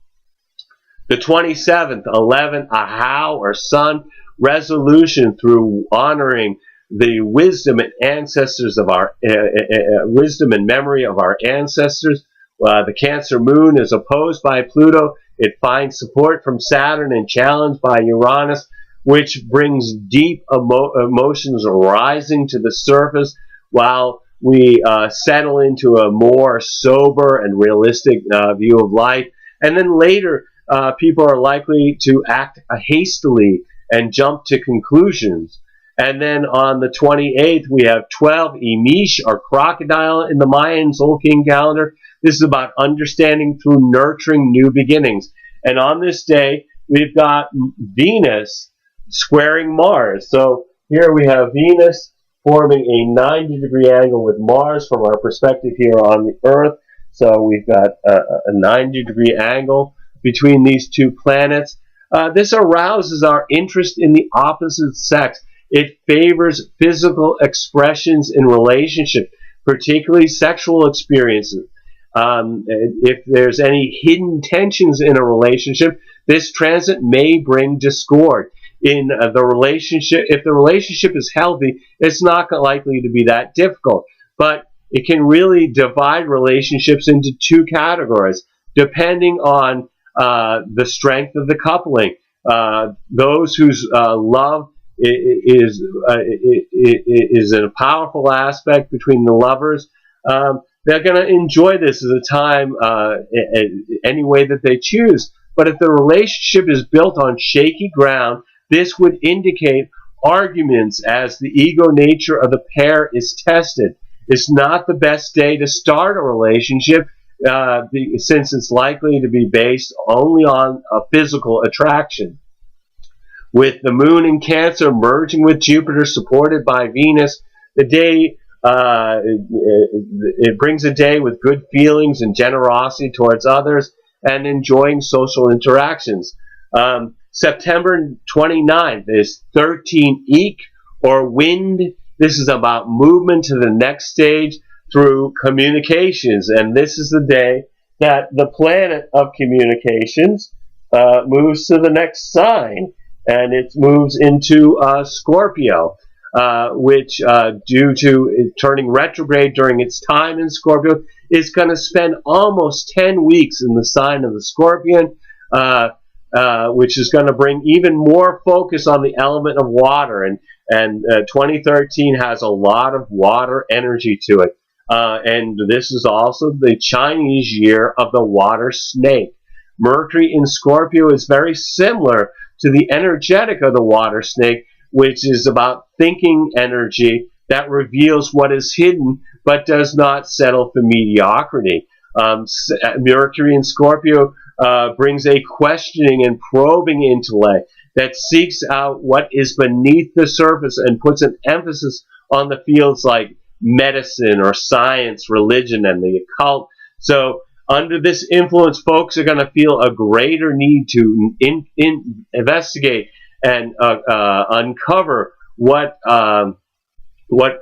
The 27th, 11, Ahau, or Sun, resolution through honoring the wisdom and ancestors of our wisdom and memory of our ancestors. The Cancer moon is opposed by Pluto. It finds support from Saturn and challenged by Uranus, which brings deep emotions rising to the surface while we settle into a more sober and realistic view of life. And then later, people are likely to act hastily and jump to conclusions. And then on the 28th, we have 12 Emish, or crocodile, in the Mayan Tzolkin calendar. This is about understanding through nurturing new beginnings. And on this day, we've got Venus squaring Mars. So here we have Venus forming a 90-degree angle with Mars from our perspective here on the Earth. So we've got a 90-degree angle between these two planets. This arouses our interest in the opposite sex. It favors physical expressions in relationships, particularly sexual experiences. If there's any hidden tensions in a relationship, this transit may bring discord in the relationship. If the relationship is healthy, it's not likely to be that difficult, but it can really divide relationships into two categories, depending on the strength of the coupling. Those whose love is in a powerful aspect between the lovers, they're going to enjoy this as a time any way that they choose. But if the relationship is built on shaky ground, this would indicate arguments as the ego nature of the pair is tested. It's not the best day to start a relationship since it's likely to be based only on a physical attraction. With the moon in Cancer merging with Jupiter supported by Venus, the day It brings a day with good feelings and generosity towards others and enjoying social interactions. September 29th is 13 Eek, or wind. This is about movement to the next stage through communications, and this is the day that the planet of communications moves to the next sign, and it moves into Scorpio, which, due to it turning retrograde during its time in Scorpio, is going to spend almost 10 weeks in the sign of the Scorpion, which is going to bring even more focus on the element of water. And 2013 has a lot of water energy to it. And this is also the Chinese year of the water snake. Mercury in Scorpio is very similar to the energetic of the water snake, which is about thinking energy that reveals what is hidden but does not settle for mediocrity. Mercury in Scorpio brings a questioning and probing intellect that seeks out what is beneath the surface and puts an emphasis on the fields like medicine or science, religion, and the occult. So under this influence, folks are going to feel a greater need to investigate and uncover what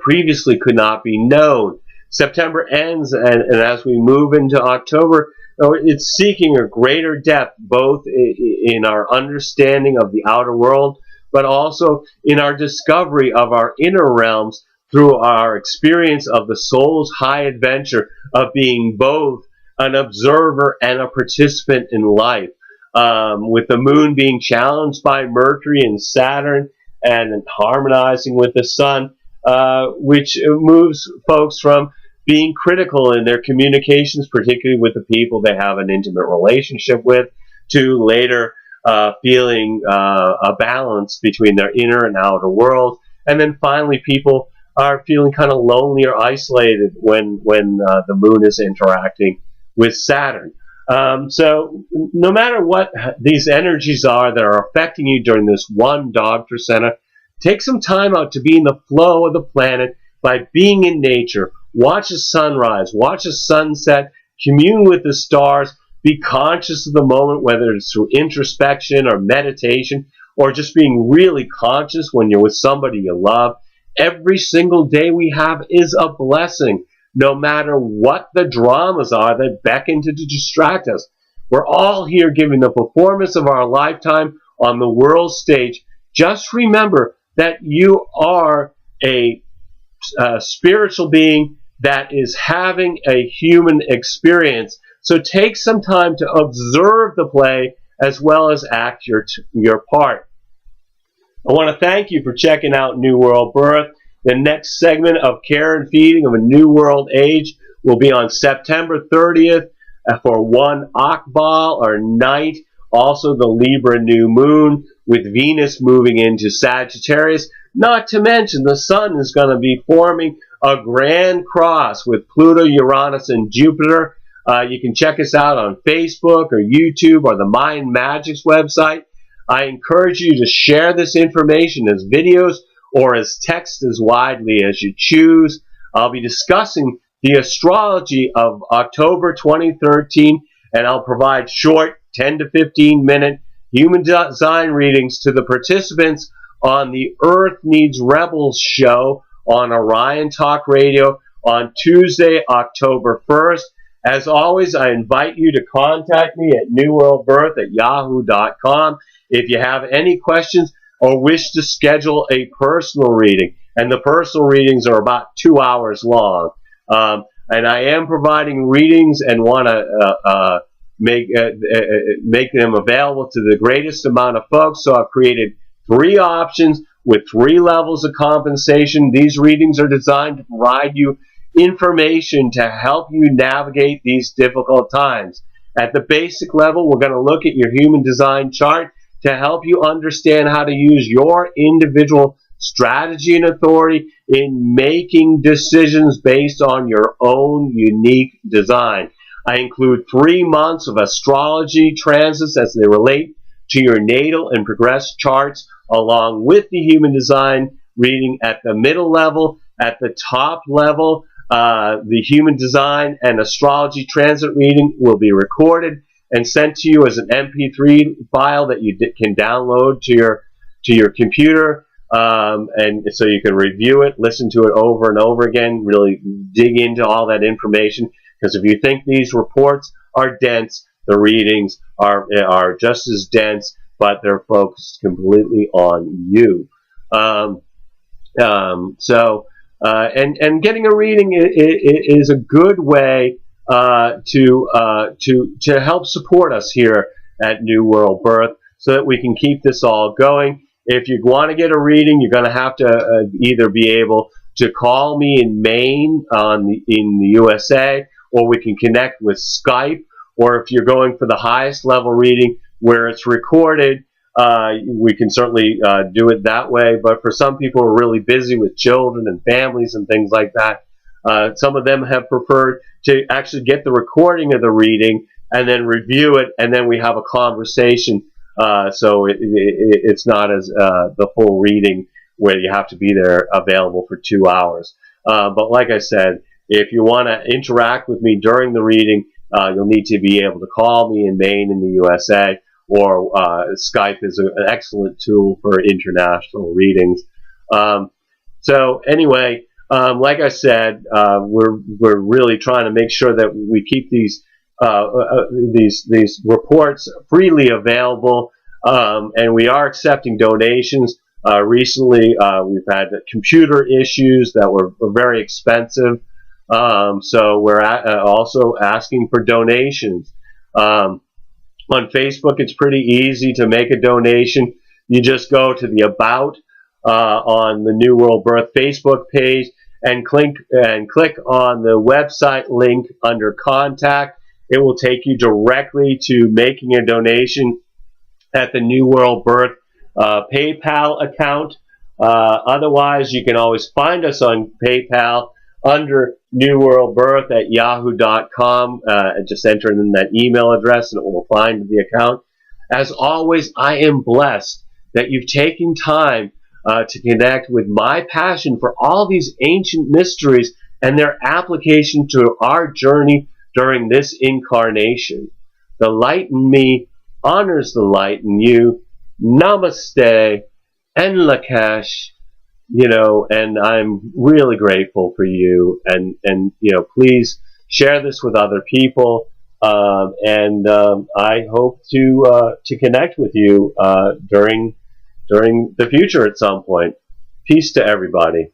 previously could not be known. September ends, and as we move into October, it's seeking a greater depth, both in our understanding of the outer world, but also in our discovery of our inner realms through our experience of the soul's high adventure of being both an observer and a participant in life. With the moon being challenged by Mercury and Saturn and harmonizing with the sun, which moves folks from being critical in their communications, particularly with the people they have an intimate relationship with, to later feeling a balance between their inner and outer world. And then finally, people are feeling kind of lonely or isolated when the moon is interacting with Saturn. So no matter what these energies are that are affecting you during this one Dog Tzolkin, take some time out to be in the flow of the planet by being in nature. Watch a sunrise, watch a sunset, commune with the stars, be conscious of the moment, whether it's through introspection or meditation, or just being really conscious when you're with somebody you love. Every single day we have is a blessing, no matter what the dramas are that beckon to distract us. We're all here giving the performance of our lifetime on the world stage. Just remember that you are a spiritual being that is having a human experience. So take some time to observe the play as well as act your part. I want to thank you for checking out New World Birth. The next segment of Care and Feeding of a New World Age will be on September 30th for one Akbal, or night. Also the Libra new moon with Venus moving into Sagittarius. Not to mention the Sun is going to be forming a grand cross with Pluto, Uranus, and Jupiter. You can check us out on Facebook or YouTube or the Mind Magics website. I encourage you to share this information as videos or as text as widely as you choose. I'll be discussing the astrology of October 2013, and I'll provide short 10 to 15 minute human design readings to the participants on the Earth Needs Rebels show on Orion Talk Radio on Tuesday, October 1st. As always, I invite you to contact me at newworldbirth@yahoo.com if you have any questions or wish to schedule a personal reading. And the personal readings are about 2 hours long. And I am providing readings and want to make them available to the greatest amount of folks. So I've created 3 options with 3 levels of compensation. These readings are designed to provide you information to help you navigate these difficult times. At the basic level, we're going to look at your human design chart to help you understand how to use your individual strategy and authority in making decisions based on your own unique design. I include 3 months of astrology transits as they relate to your natal and progressed charts, along with the human design reading at the middle level At the top level, the Human Design and Astrology Transit reading will be recorded and sent to you as an MP3 file that you can download to your computer, and so you can review it, listen to it over and over again, really dig into all that information. Because if you think these reports are dense, the readings are just as dense, but they're focused completely on you. And getting a reading is a good way to help support us here at New World Birth, so that we can keep this all going. If you want to get a reading, you're going to have to either be able to call me in Maine in the USA, or we can connect with Skype. Or if you're going for the highest level reading where it's recorded, we can certainly do it that way. But for some people who are really busy with children and families and things like that, some of them have preferred to actually get the recording of the reading and then review it, and then we have a conversation. So it's not as the full reading where you have to be there available for 2 hours. But like I said, if you want to interact with me during the reading, you'll need to be able to call me in Maine in the USA, or Skype is an excellent tool for international readings. So anyway, like I said, we're really trying to make sure that we keep these reports freely available, and we are accepting donations. Recently, we've had computer issues that were very expensive, so we're also asking for donations. On Facebook, it's pretty easy to make a donation. You just go to the About on the New World Birth Facebook page and click on the website link under Contact. It will take you directly to making a donation at the New World Birth PayPal account. Otherwise, you can always find us on PayPal under New World Birth at yahoo.com. Just enter in that email address and it will find the account. As always, I am blessed that you've taken time to connect with my passion for all these ancient mysteries and their application to our journey during this incarnation. The light in me honors the light in you. Namaste and Lakesh. And I'm really grateful for you, and please share this with other people, and I hope to connect with you during the future at some point. Peace to everybody.